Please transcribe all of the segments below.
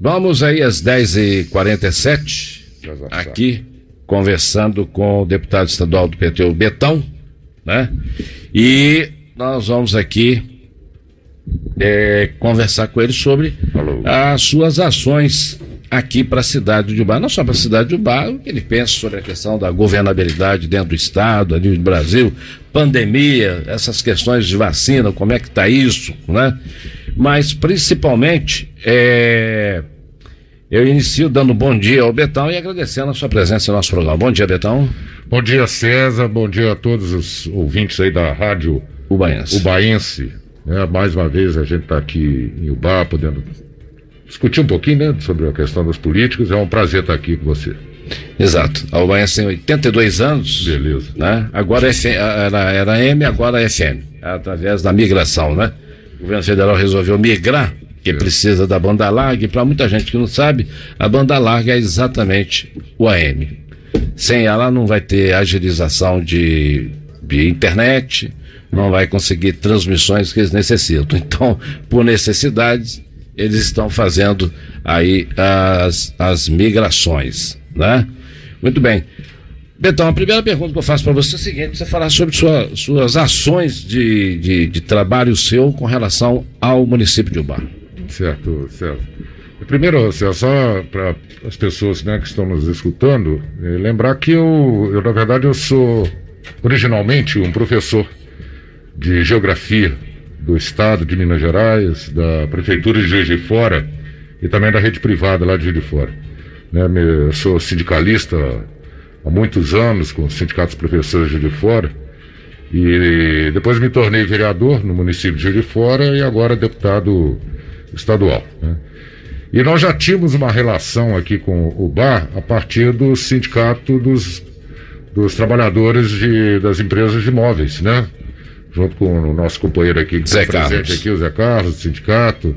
Vamos aí às 10h47, aqui, conversando com o deputado estadual do PT, o Betão, né? E nós vamos aqui conversar com ele sobre as suas ações aqui para a cidade de Ubá, não só para a cidade de Ubá, o que ele pensa sobre a questão da governabilidade dentro do estado, a nível do Brasil, pandemia, essas questões de vacina, como é que está isso, né? Mas principalmente, eu inicio dando bom dia ao Betão e agradecendo a sua presença no nosso programa. Bom dia, Betão. Bom dia, César, bom dia a todos os ouvintes aí da Rádio Ubaense. Mais uma vez a gente está aqui em Ubá, podendo discutir um pouquinho, né, sobre a questão dos políticos. É um prazer estar aqui com você. Exato. A Ubaense tem 82 anos. Beleza. Né? Agora era M, agora é FM, através da migração, né? O governo federal resolveu migrar, que precisa da banda larga, e para muita gente que não sabe, a banda larga é exatamente o AM. Sem ela não vai ter agilização de internet, não vai conseguir transmissões que eles necessitam. Então, por necessidades, eles estão fazendo aí as migrações, né? Muito bem. Betão, a primeira pergunta que eu faço para você é a seguinte: você falar sobre suas ações de trabalho seu com relação ao município de Ubá. Certo. Primeiro, só para as pessoas, né, que estão nos escutando, lembrar que eu, na verdade, eu sou originalmente um professor de geografia do estado de Minas Gerais, da prefeitura de Juiz de Fora e também da rede privada lá de Juiz de Fora. Eu sou sindicalista há muitos anos com os sindicatos professores de Juiz de Fora e depois me tornei vereador no município de Juiz de Fora e agora deputado estadual, né? E nós já tínhamos uma relação aqui com o Ubá a partir do sindicato dos trabalhadores das empresas de imóveis, né? Junto com o nosso companheiro aqui que está presente aqui, o Zé Carlos, do sindicato,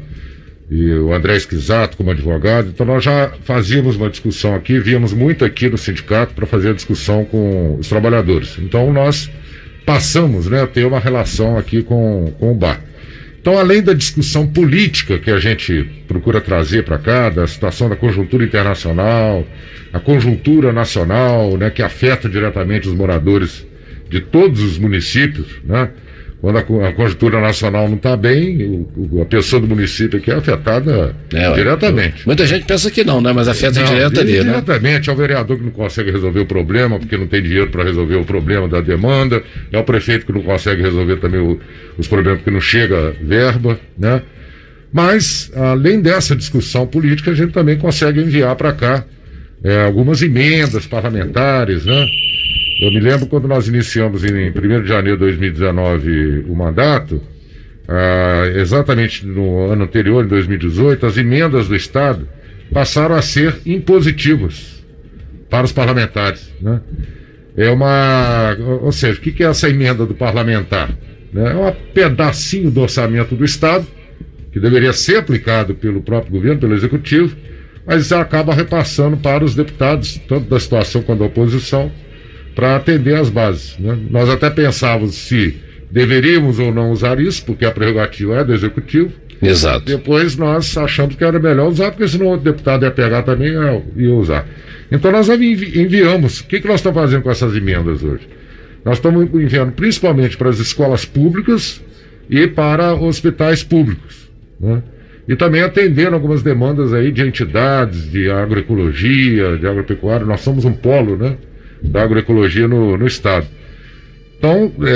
e o André Esquisato como advogado. Então nós já fazíamos uma discussão aqui, víamos muito aqui no sindicato para fazer a discussão com os trabalhadores. Então nós passamos, né, a ter uma relação aqui com o Ubá. Então, além da discussão política que a gente procura trazer para cá, da situação da conjuntura internacional, a conjuntura nacional, né, que afeta diretamente os moradores de todos os municípios, né? Quando a conjuntura nacional não está bem, a pessoa do município aqui é afetada diretamente. Muita gente pensa que não, né? Mas afeta diretamente, né? Diretamente, é o vereador que não consegue resolver o problema, porque não tem dinheiro para resolver o problema da demanda, é o prefeito que não consegue resolver também os problemas porque não chega verba, né? Mas, além dessa discussão política, a gente também consegue enviar para cá algumas emendas parlamentares, né? Eu me lembro quando nós iniciamos em 1º de janeiro de 2019 o mandato, exatamente no ano anterior, em 2018, as emendas do Estado passaram a ser impositivas para os parlamentares, né? Ou seja, o que é essa emenda do parlamentar? É um pedacinho do orçamento do Estado, que deveria ser aplicado pelo próprio governo, pelo Executivo, mas acaba repassando para os deputados, tanto da situação quanto da oposição, para atender às bases, né? Nós até pensávamos se deveríamos ou não usar isso, porque a prerrogativa é do Executivo. Exato. Depois nós achamos que era melhor usar, porque senão outro deputado ia pegar também e ia usar. Então nós enviamos. O que nós estamos fazendo com essas emendas hoje? Nós estamos enviando principalmente para as escolas públicas e para hospitais públicos, né? E também atendendo algumas demandas aí de entidades, de agroecologia, de agropecuária. Nós somos um polo, né, da agroecologia no estado. Então, pra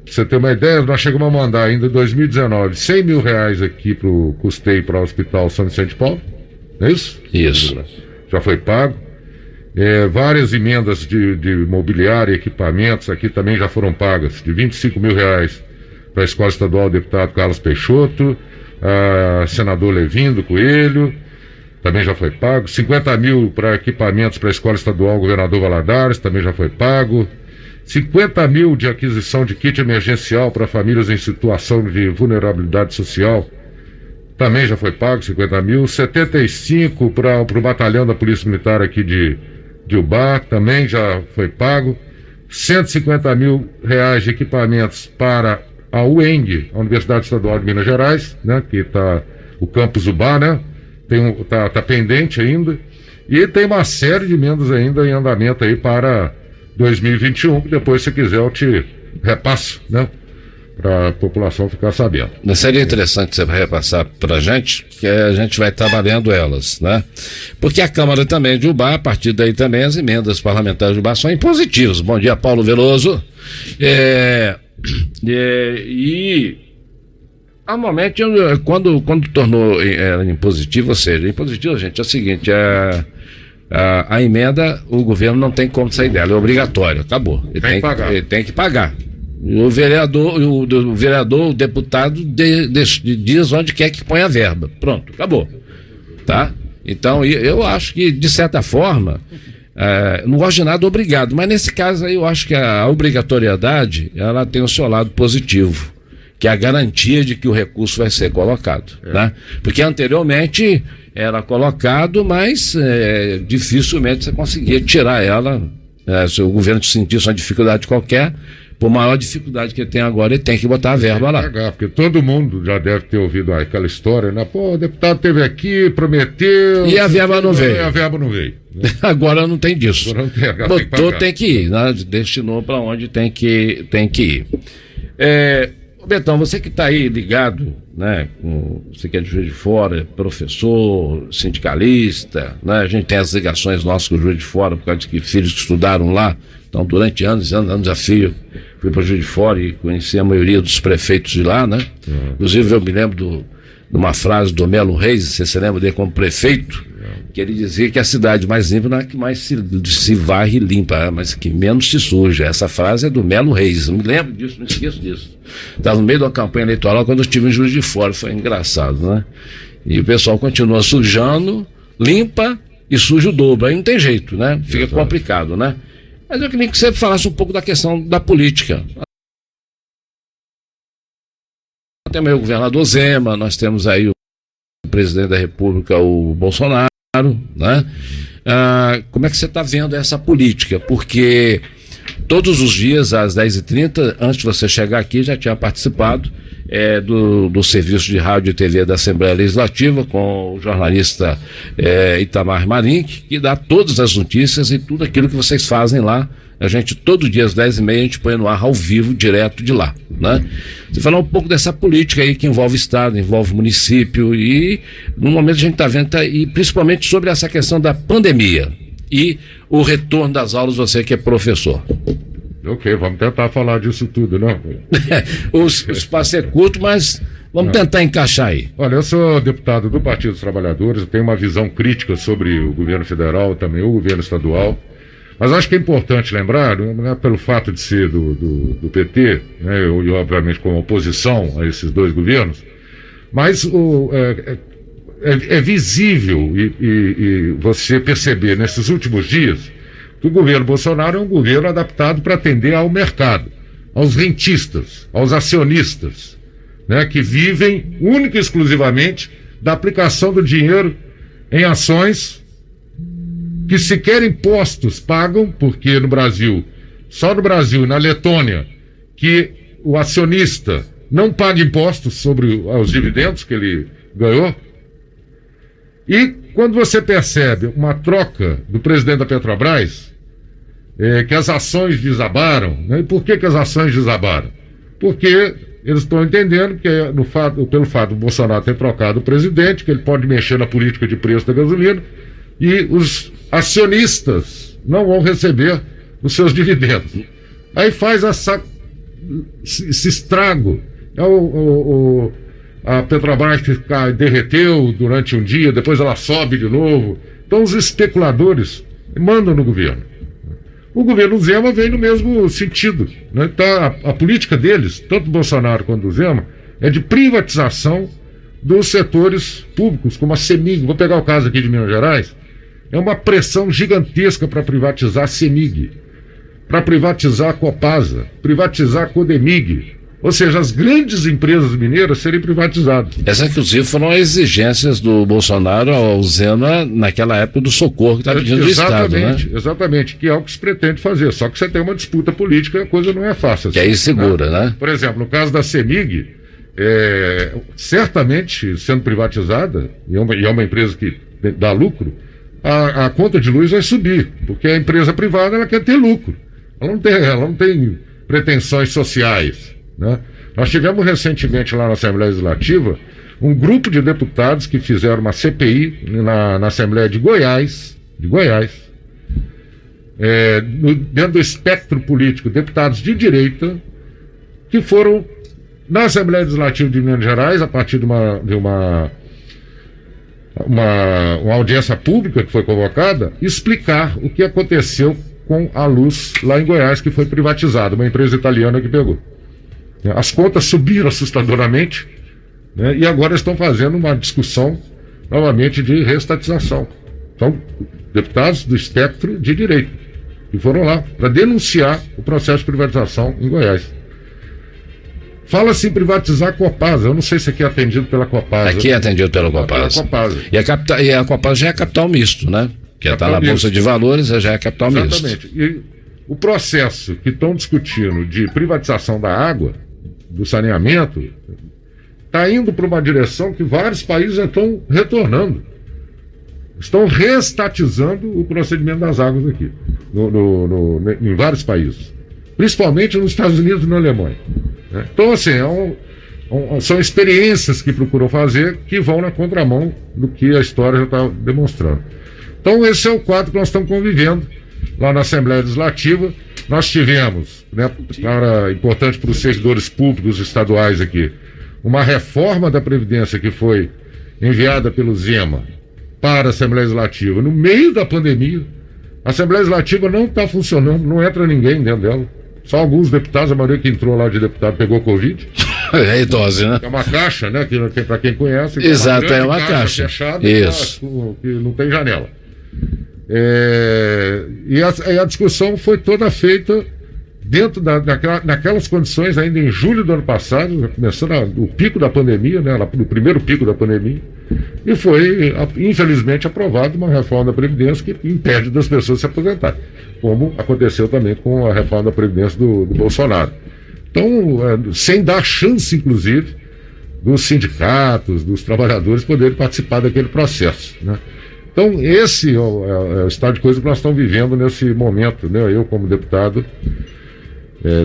você ter uma ideia, nós chegamos a mandar ainda em 2019 R$100 mil aqui para o custeio para o Hospital São Vicente de Paulo, não é isso? Isso. Já foi pago. Várias emendas de mobiliário e equipamentos aqui também já foram pagas, de R$25 mil para a Escola Estadual do Deputado Carlos Peixoto, senador Levindo Coelho, também já foi pago. 50 mil para equipamentos para a Escola Estadual Governador Valadares, também já foi pago. 50 mil de aquisição de kit emergencial para famílias em situação de vulnerabilidade social, também já foi pago, 50 mil. 75 para o batalhão da Polícia Militar aqui de Ubá, também já foi pago. 150 mil de equipamentos para a UENG, a Universidade Estadual de Minas Gerais, né, que está o campus Ubá, né? tá pendente ainda, e tem uma série de emendas ainda em andamento aí para 2021, que depois, se quiser, eu te repasso, né? Para a população ficar sabendo. Seria interessante você repassar para a gente, que a gente vai trabalhando elas, né? Porque a Câmara também de Ubá, a partir daí também as emendas parlamentares de Ubá são impositivas. Bom dia, Paulo Veloso. E normalmente, quando tornou impositivo, ou seja, impositivo, gente, é o seguinte, a emenda, o governo não tem como sair dela, é obrigatório, acabou. Ele tem que pagar. O vereador, o deputado diz onde quer que ponha a verba. Pronto, acabou. Tá? Então, eu acho que, de certa forma, não gosto de nada obrigado, mas nesse caso aí eu acho que a obrigatoriedade, ela tem o seu lado positivo, que é a garantia de que o recurso vai ser colocado. Né? Porque anteriormente era colocado, mas dificilmente você conseguia tirar ela, se o governo sentisse uma dificuldade qualquer. Por maior dificuldade que ele tem agora, ele tem que botar a verba lá. Porque todo mundo já deve ter ouvido aquela história, né? Pô, o deputado esteve aqui, prometeu... E a verba não veio. E a verba não veio. Né? Agora não tem disso. Agora não tem, botou, tem que ir, né? Destinou para onde tem que ir. Betão, você que está aí ligado, né? Você que é de Juiz de Fora, professor, sindicalista, né? A gente tem as ligações nossas com o Juiz de Fora, por causa de que filhos que estudaram lá. Então, durante anos a fio, fui para Juiz de Fora e conheci a maioria dos prefeitos de lá, né? Inclusive, eu me lembro de uma frase do Melo Reis, você se lembra dele como prefeito, que ele dizia que a cidade mais limpa não é a que mais se varre e limpa, mas que menos se suja. Essa frase é do Melo Reis, eu me lembro disso, não esqueço disso. Estava no meio de uma campanha eleitoral quando eu estive em Juiz de Fora, foi engraçado, né? E o pessoal continua sujando, limpa e suja o dobro, aí não tem jeito, né? Fica complicado, né? Mas eu queria que você falasse um pouco da questão da política. Temos aí o governador Zema, nós temos aí o presidente da República, o Bolsonaro, né? Como é que você está vendo essa política? Porque todos os dias, às 10h30, antes de você chegar aqui, já tinha participado do serviço de rádio e TV da Assembleia Legislativa com o jornalista Itamar Marink, que dá todas as notícias e tudo aquilo que vocês fazem lá. A gente, todo dia às 10h30, a gente põe no ar ao vivo, direto de lá, né? Você falar um pouco dessa política aí que envolve Estado, envolve município e no momento a gente está vendo, e principalmente sobre essa questão da pandemia e o retorno das aulas, você que é professor. Ok, vamos tentar falar disso tudo, não? O espaço é curto, mas vamos tentar encaixar aí. Olha, eu sou deputado do Partido dos Trabalhadores, eu tenho uma visão crítica sobre o governo federal, também o governo estadual, mas acho que é importante lembrar, não é pelo fato de ser do PT, né, e obviamente como oposição a esses dois governos, mas é visível e você perceber nesses últimos dias que o governo Bolsonaro é um governo adaptado para atender ao mercado, aos rentistas, aos acionistas, né, que vivem única e exclusivamente da aplicação do dinheiro em ações que sequer impostos pagam, porque no Brasil, só no Brasil e na Letônia, que o acionista não paga impostos sobre os dividendos que ele ganhou. E quando você percebe uma troca do presidente da Petrobras, que as ações desabaram, né? E por que as ações desabaram? Porque eles estão entendendo que pelo fato do Bolsonaro ter trocado o presidente, que ele pode mexer na política de preço da gasolina, e os acionistas não vão receber os seus dividendos. Aí faz esse estrago. A Petrobras derreteu durante um dia, depois ela sobe de novo. Então os especuladores mandam no governo. O governo Zema vem no mesmo sentido, né? Então, a política deles, tanto do Bolsonaro quanto do Zema, é de privatização dos setores públicos, como a CEMIG. Vou pegar o caso aqui de Minas Gerais. É uma pressão gigantesca para privatizar a CEMIG, para privatizar a Copasa, privatizar a Codemig. Ou seja, as grandes empresas mineiras serem privatizadas. Essas, inclusive, foram exigências do Bolsonaro ao Zema naquela época do socorro que está pedindo do Estado, né? Exatamente, que é o que se pretende fazer. Só que você tem uma disputa política e a coisa não é fácil. Que aí segura, né? Por exemplo, no caso da CEMIG, certamente sendo privatizada, e é uma empresa que dá lucro, a conta de luz vai subir, porque a empresa privada ela quer ter lucro, ela não tem pretensões sociais, né? Nós tivemos recentemente lá na Assembleia Legislativa um grupo de deputados que fizeram uma CPI na Assembleia de Goiás, dentro do espectro político, deputados de direita, que foram na Assembleia Legislativa de Minas Gerais, a partir de uma audiência pública que foi convocada, explicar o que aconteceu com a luz lá em Goiás, que foi privatizada, uma empresa italiana que pegou. As contas subiram assustadoramente, né, e agora estão fazendo uma discussão novamente de reestatização. Então, deputados do espectro de direita, que foram lá para denunciar o processo de privatização em Goiás. Fala-se em privatizar a Copasa. Eu não sei se aqui é atendido pela Copasa. Aqui é atendido pela Copasa. E a Copasa já é capital misto, né? Que está na Bolsa de Valores, já é capital misto. Exatamente. E o processo que estão discutindo de privatização da água, do saneamento, está indo para uma direção que vários países já estão retornando. Estão reestatizando o procedimento das águas aqui, em vários países. Principalmente nos Estados Unidos e na Alemanha. Né? Então, assim, são experiências que procuram fazer que vão na contramão do que a história já está demonstrando. Então, esse é o quadro que nós estamos convivendo lá na Assembleia Legislativa. Nós tivemos, né, importante para os servidores públicos estaduais aqui, uma reforma da Previdência que foi enviada pelo Zema para a Assembleia Legislativa no meio da pandemia. A Assembleia Legislativa não está funcionando, não entra ninguém dentro dela. Só alguns deputados, a maioria que entrou lá de deputado pegou Covid. É dose, né? É uma caixa, né? Que para quem conhece. Exato, é uma caixa. Fechada, isso. Que não tem janela. E a discussão foi toda feita dentro naquelas condições, ainda em julho do ano passado, começando o pico da pandemia, né? O primeiro pico da pandemia. E foi, infelizmente, aprovada uma reforma da Previdência que impede das pessoas se aposentarem, como aconteceu também com a reforma da Previdência do Bolsonaro. Então, sem dar chance, inclusive, dos sindicatos, dos trabalhadores poderem participar daquele processo, né? Então, esse é o estado de coisa que nós estamos vivendo nesse momento, né? Eu, como deputado,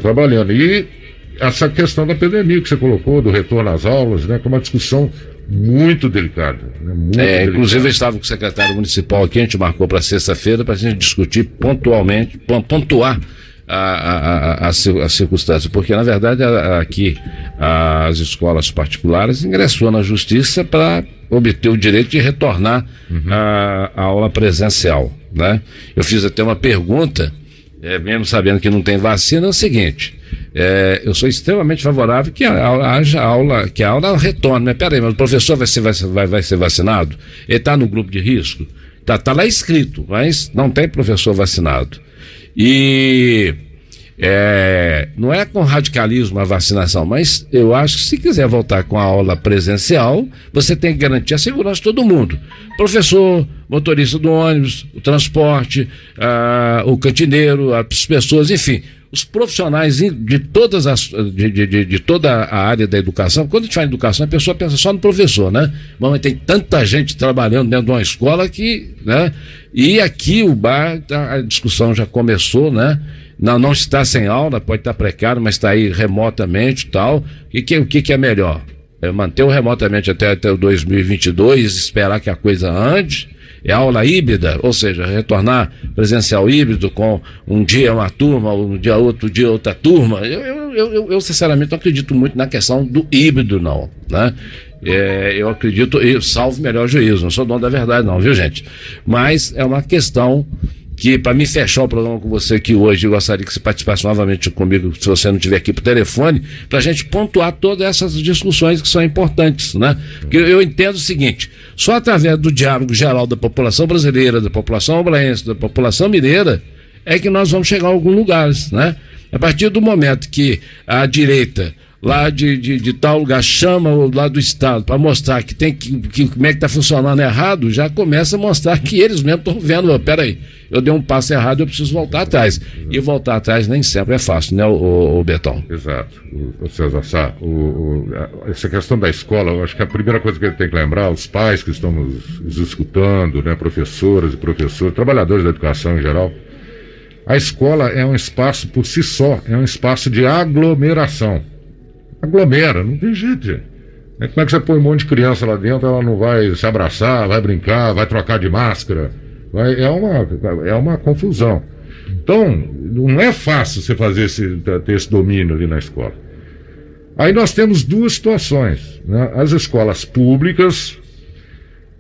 trabalhando. E essa questão da pandemia que você colocou, do retorno às aulas, né? Que é uma discussão muito delicada. Né? Inclusive, eu estava com o secretário municipal aqui, a gente marcou para sexta-feira para a gente discutir pontualmente, pontuar a circunstância, porque na verdade aqui as escolas particulares ingressou na justiça para obter o direito de retornar à aula presencial, né? Eu fiz até uma pergunta, mesmo sabendo que não tem vacina, é o seguinte: eu sou extremamente favorável que haja aula, que a aula retorne, mas peraí, mas o professor vai ser vacinado? Ele está no grupo de risco? Tá lá escrito, mas não tem professor vacinado. E não é com radicalismo a vacinação, mas eu acho que se quiser voltar com a aula presencial, você tem que garantir a segurança de todo mundo. Professor, motorista do ônibus, o transporte, o cantineiro, as pessoas, enfim, os profissionais de toda a área da educação. Quando a gente fala em educação, a pessoa pensa só no professor, né? Mas tem tanta gente trabalhando dentro de uma escola que, né? E aqui a discussão já começou, né? Não está sem aula, pode estar precário, mas está aí remotamente e tal. O que é melhor? Manter o remotamente até o 2022, esperar que a coisa ande? É aula híbrida, ou seja, retornar presencial híbrido com um dia uma turma, outro dia outra turma. Eu sinceramente não acredito muito na questão do híbrido, não, né? Eu acredito, salvo melhor juízo, não sou dono da verdade não, viu, gente? Mas é uma questão que, para me fechar o programa com você aqui hoje, eu gostaria que você participasse novamente comigo, se você não estiver aqui por telefone, para a gente pontuar todas essas discussões que são importantes, né? Porque eu entendo o seguinte: só através do diálogo geral da população brasileira, da população oblaense, da população mineira, é que nós vamos chegar a alguns lugares, né? A partir do momento que a direita lá de tal lugar chama lá do Estado para mostrar que como é que está funcionando errado, já começa a mostrar que eles mesmos estão vendo, peraí, eu dei um passo errado, eu preciso voltar atrás. E voltar atrás nem sempre é fácil, né, o Betão? Exato. César Sá, essa questão da escola, eu acho que a primeira coisa que ele tem que lembrar, os pais que estão nos escutando, né, professoras e professores, trabalhadores da educação em geral, a escola é um espaço por si só, é um espaço de aglomeração. Aglomera, não tem jeito, gente. Como é que você põe um monte de criança lá dentro, ela não vai se abraçar, vai brincar, vai trocar de máscara? É uma confusão. Então, não é fácil você ter esse domínio ali na escola. Aí nós temos duas situações, né? As escolas públicas,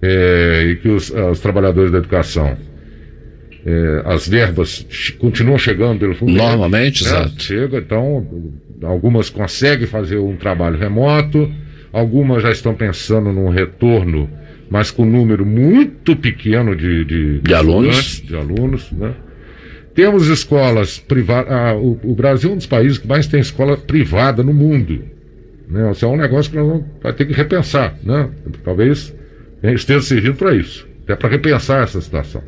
e que os trabalhadores da educação, as verbas continuam chegando pelo fundo. Normalmente, né? exato. Chega, então, algumas conseguem fazer um trabalho remoto, algumas já estão pensando num retorno, mas com um número muito pequeno de alunos, né? Temos escolas privadas. O Brasil é um dos países que mais tem escola privada no mundo, né? Isso é um negócio que nós vamos ter que repensar, né? Talvez esteja servindo para isso, até para repensar essa situação.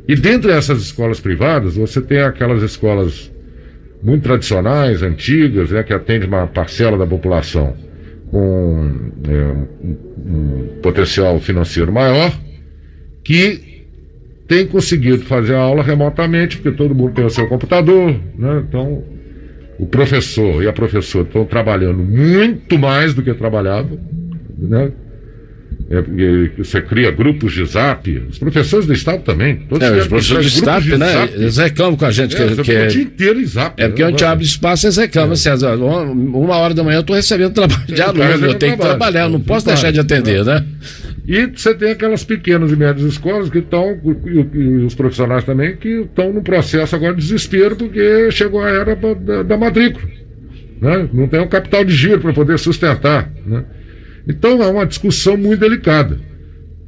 E dentre essas escolas privadas, você tem aquelas escolas muito tradicionais, antigas, né, que atendem uma parcela da população com um potencial financeiro maior, que tem conseguido fazer a aula remotamente, porque todo mundo tem o seu computador, né? Então, o professor e a professora estão trabalhando muito mais do que trabalhavam, né? Você cria grupos de zap, os professores do Estado também. Todos os professores do Estado, né? Eles reclamam com a gente o dia inteiro em zap. É porque onde abre espaço, eles reclamam, César. 1h da manhã eu estou recebendo trabalho de aluno, eu tenho que trabalhar, eu não posso deixar de atender, né? E você tem aquelas pequenas e médias escolas que estão, e os profissionais também, que estão no processo agora de desespero, porque chegou a era da matrícula, né? Não tem um capital de giro para poder sustentar, né? Então é uma discussão muito delicada.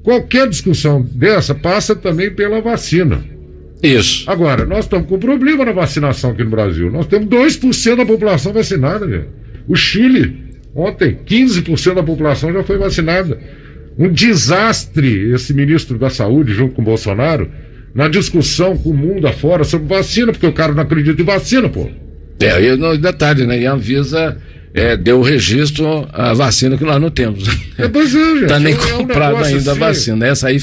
Qualquer discussão dessa passa também pela vacina. Isso. Agora, nós estamos com problema na vacinação aqui no Brasil. Nós temos 2% da população vacinada, gente. O Chile, ontem, 15% da população já foi vacinada. Um desastre esse ministro da Saúde, junto com o Bolsonaro, na discussão com o mundo afora sobre vacina, porque o cara não acredita em vacina, pô. E no detalhe, né? E a Anvisa deu o registro a vacina que nós não temos. Está nem comprado ainda a vacina. Essa aí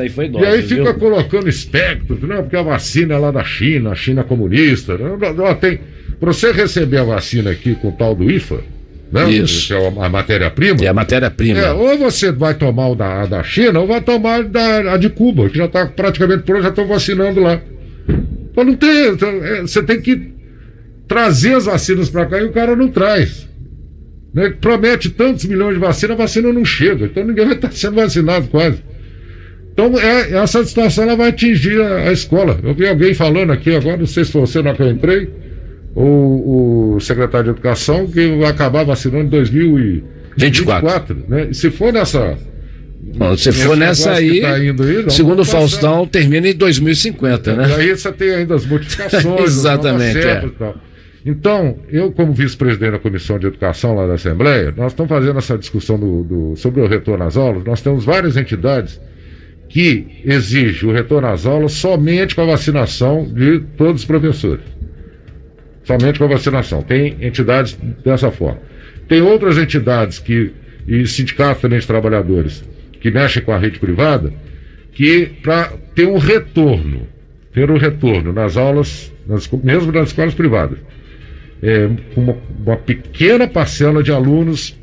foi dose. E aí fica colocando espectros, né? Porque a vacina é lá da China, a China comunista. Para você receber a vacina aqui com o tal do IFA, né? Isso. Que é a matéria-prima. É a matéria-prima. Ou você vai tomar a da China, ou vai tomar a de Cuba, que já está praticamente pronto, já estão vacinando lá. Então não tem. Você tem que trazer as vacinas para cá e o cara não traz. Né? Promete tantos milhões de vacinas, a vacina não chega. Então ninguém vai estar sendo vacinado quase. Então essa situação ela vai atingir a escola. Eu vi alguém falando aqui agora, não sei se foi você na que eu entrei, o secretário de Educação, que vai acabar vacinando em 2024. Né? E se for nessa... Bom, se for nessa aí, tá aí segundo o Faustão, termina em 2050, né? E aí você tem ainda as modificações. Exatamente. E tal. Então, eu como vice-presidente da Comissão de Educação lá da Assembleia, nós estamos fazendo essa discussão sobre o retorno às aulas. Nós temos várias entidades que exigem o retorno às aulas somente com a vacinação de todos os professores. Somente com a vacinação. Tem entidades dessa forma. Tem outras entidades e sindicatos também de trabalhadores que mexem com a rede privada, que para ter um retorno nas aulas, mesmo nas escolas privadas, uma pequena parcela de alunos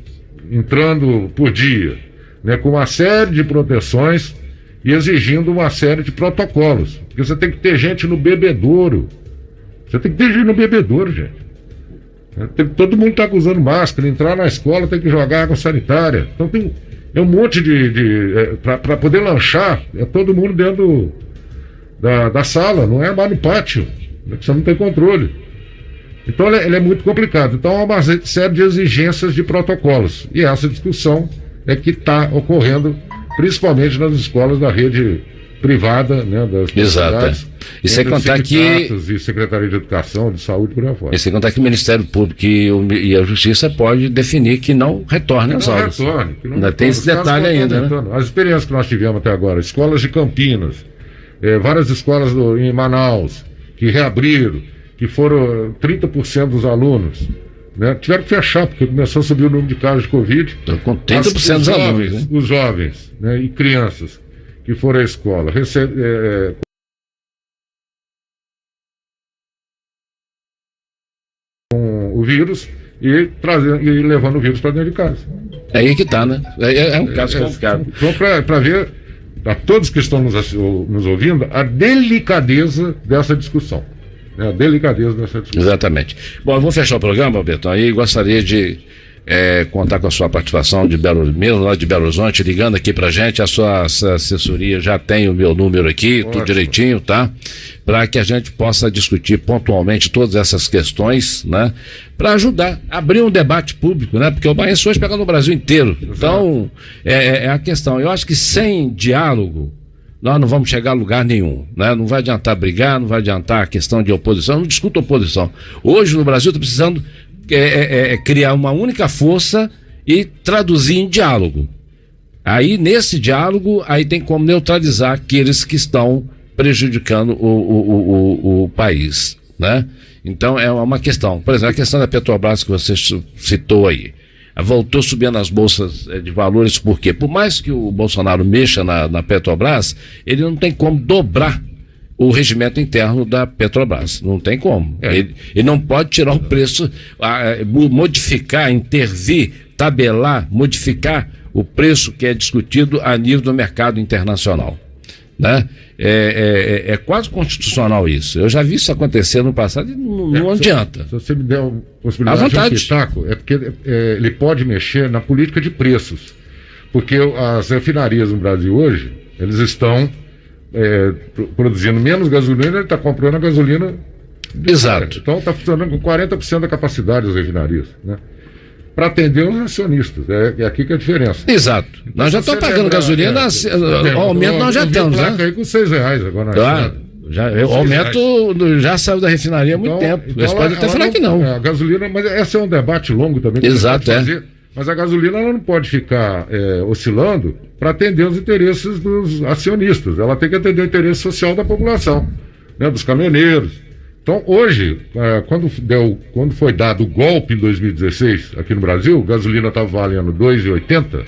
entrando por dia, né, com uma série de proteções e exigindo uma série de protocolos, porque você tem que ter gente no bebedouro. Gente. Todo mundo está usando máscara, entrar na escola tem que jogar água sanitária. Então tem um monte para poder lanchar, todo mundo dentro da sala, não é mais no pátio, você não tem controle. Então ele é muito complicado. Então há uma série de exigências de protocolos. E essa discussão é que está ocorrendo principalmente nas escolas da rede privada, né, das universidades. E sem contar que e Secretaria de Educação, de Saúde, por aí fora. E sem contar que o Ministério Público e a Justiça pode definir que não retorne às aulas. Ainda tem esse detalhe ainda, né? As experiências que nós tivemos até agora, escolas de Campinas, várias escolas em Manaus, que reabriram, que foram 30% dos alunos, né, tiveram que fechar, porque começou a subir o número de casos de Covid. Então, com 30% dos alunos, né? Os jovens, né, e crianças que foram à escola com o vírus e levando o vírus para dentro de casa. É aí que está, né? É um caso complicado. Então, para ver, a todos que estão nos ouvindo, a delicadeza dessa discussão. A delicadeza dessa discussão. Exatamente. Bom, eu vou fechar o programa, Betão, aí gostaria de contar com a sua participação lá de Belo Horizonte, ligando aqui pra gente. A sua assessoria já tem o meu número aqui, Ótimo. Tudo direitinho, tá? Para que a gente possa discutir pontualmente todas essas questões, né? Para ajudar a abrir um debate público, né? Porque o Baense hoje pega no Brasil inteiro. Então, é a questão. Eu acho que sem diálogo nós não vamos chegar a lugar nenhum, né? Não vai adiantar brigar, não vai adiantar a questão de oposição, não discuta oposição. Hoje no Brasil está precisando criar uma única força e traduzir em diálogo. Aí nesse diálogo, aí tem como neutralizar aqueles que estão prejudicando o país, né? Então é uma questão, por exemplo, a questão da Petrobras que você citou aí. Voltou subindo as bolsas de valores, por quê? Por mais que o Bolsonaro mexa na Petrobras, ele não tem como dobrar o regimento interno da Petrobras. Não tem como. Ele não pode tirar o preço, modificar, intervir, tabelar, modificar o preço que é discutido a nível do mercado internacional, né? É quase constitucional isso. Eu já vi isso acontecer no passado e não adianta. Se você me der a possibilidade de um pitaco, é porque ele pode mexer na política de preços. Porque as refinarias no Brasil hoje, eles estão produzindo menos gasolina, ele está comprando a gasolina. Exato. Então está funcionando com 40% da capacidade das refinarias, né? Para atender os acionistas. É aqui que é a diferença. Exato. Então, nós já estamos pagando gasolina, o aumento nós já estamos, né? Aí com R$6 agora. O aumento já saiu da refinaria há muito tempo. Eles podem até falar que não. A gasolina, mas esse é um debate longo também. Exato, Mas a gasolina ela não pode ficar oscilando para atender os interesses dos acionistas. Ela tem que atender o interesse social da população, né, dos caminhoneiros. Então, hoje, quando foi dado o golpe em 2016 aqui no Brasil, a gasolina estava valendo R$2,80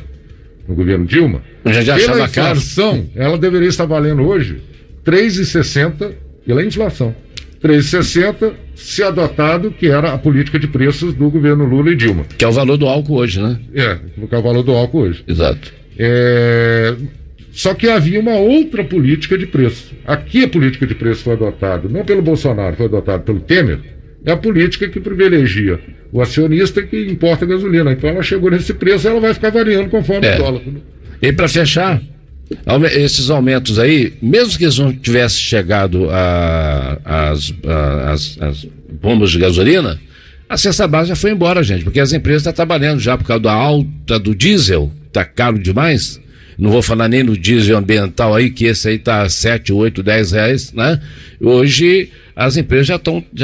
no governo Dilma. Já achava pela inflação, ela deveria estar valendo hoje R$3,60 pela inflação. R$3,60 se adotado que era a política de preços do governo Lula e Dilma. Que é o valor do álcool hoje, né? Que é o valor do álcool hoje. Exato. Só que havia uma outra política de preço. Aqui a política de preço foi adotada, não pelo Bolsonaro, foi adotada pelo Temer. É a política que privilegia o acionista que importa a gasolina. Então ela chegou nesse preço e ela vai ficar variando conforme o dólar. E para fechar, esses aumentos aí, mesmo que eles não tivessem chegado às bombas de gasolina, a cesta básica já foi embora, gente, porque as empresas estão trabalhando já por causa da alta do diesel, está caro demais. Não vou falar nem no diesel ambiental aí, que esse aí está R$7, R$8, R$10, né? Hoje as empresas já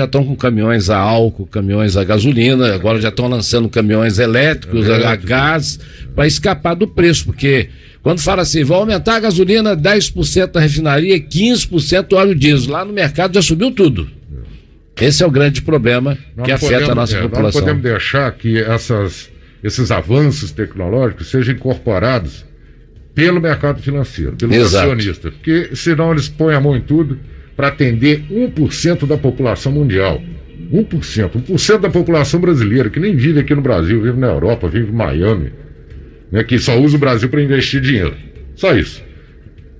estão com caminhões a álcool, caminhões a gasolina, agora já estão lançando caminhões elétricos, a gás, para escapar do preço, porque quando fala assim, vai aumentar a gasolina 10% da refinaria, 15% óleo diesel, lá no mercado já subiu tudo. Esse é o grande problema que afeta a nossa população. Nós não podemos deixar que esses avanços tecnológicos sejam incorporados pelo mercado financeiro, pelo acionista, porque senão eles põem a mão em tudo para atender 1% da população mundial. 1% da população brasileira, que nem vive aqui no Brasil, vive na Europa, vive em Miami, né, que só usa o Brasil para investir dinheiro. Só isso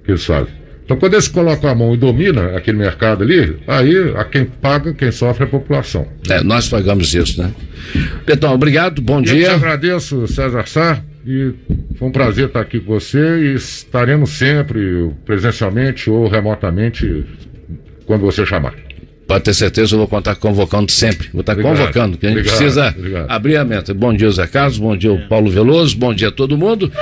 que eles fazem. Então, quando eles colocam a mão e dominam aquele mercado ali, aí a quem paga, quem sofre é a população. Nós pagamos isso, né? Betão, obrigado, bom dia. Eu te agradeço, César Sá, e foi um prazer estar aqui com você e estaremos sempre presencialmente ou remotamente quando você chamar. Pode ter certeza, eu vou contar convocando sempre. Vou estar convocando, que a gente precisa abrir a meta. Bom dia, Zé Carlos, bom dia, Paulo Veloso, bom dia a todo mundo.